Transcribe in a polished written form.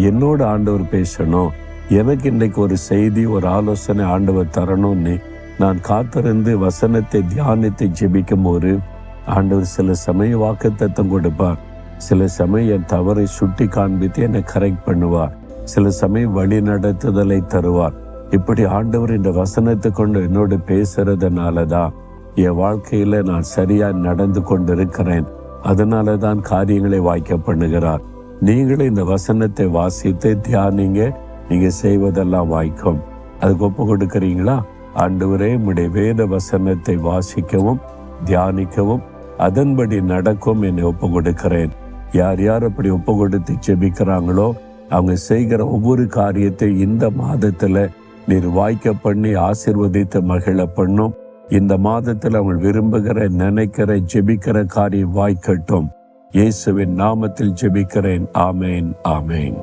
என்னோட ஆண்டவர் பேசணும், எனக்கு இன்றைக்கு ஒரு செய்தி, ஒரு ஆலோசனை ஆண்டவர் தரணும்னு நான் காத்திருந்து வசனத்தை தியானித்து ஜெபிக்கும் போது ஆண்டவர் சில சமயம் வாக்குத்தத்தம் கொடுப்பார். சில சமயம் என் தவறை சுட்டி காண்பித்து என்னை கரெக்ட் பண்ணுவார். சில சமயம் வழி நடத்துதலை தருவார். இப்படி ஆண்டவர் இந்த வசனத்தை கொண்டு என்னோடு பேசுறதுனாலதான் என் வாழ்க்கையில நான் சரியா நடந்து கொண்டிருக்கிறேன். அதனால தான் காரியங்களை வாய்க்க பண்ணுகிறார். நீங்களும் இந்த வசனத்தை வாசித்து தியானிங்க, நீங்க செய்வதெல்லாம் வாய்க்கும். அதுக்கு ஒப்பு கொடுக்கிறீங்களா? ஆண்டவரே, உம்முடைய வேத வசனத்தை வாசிக்கவும் தியானிக்கவும் அதன்படி நடக்கும் என்னை ஒப்பு கொடுக்கிறேன். யார் யார் அப்படி ஒப்பு கொடுத்து ஜெபிக்கிறாங்களோ அவங்க செய்கிற ஒவ்வொரு காரியத்தை இந்த மாதத்துல நீர் வாய்க்க பண்ணி ஆசீர்வதித்து மகிழ பண்ணும். இந்த மாதத்தில் அவங்க விரும்புகிற, நினைக்கிற, ஜெபிக்கிற காரியம் வாய்க்கட்டும். இயேசுவின் நாமத்தில் ஜெபிக்கிறேன். ஆமேன், ஆமேன்.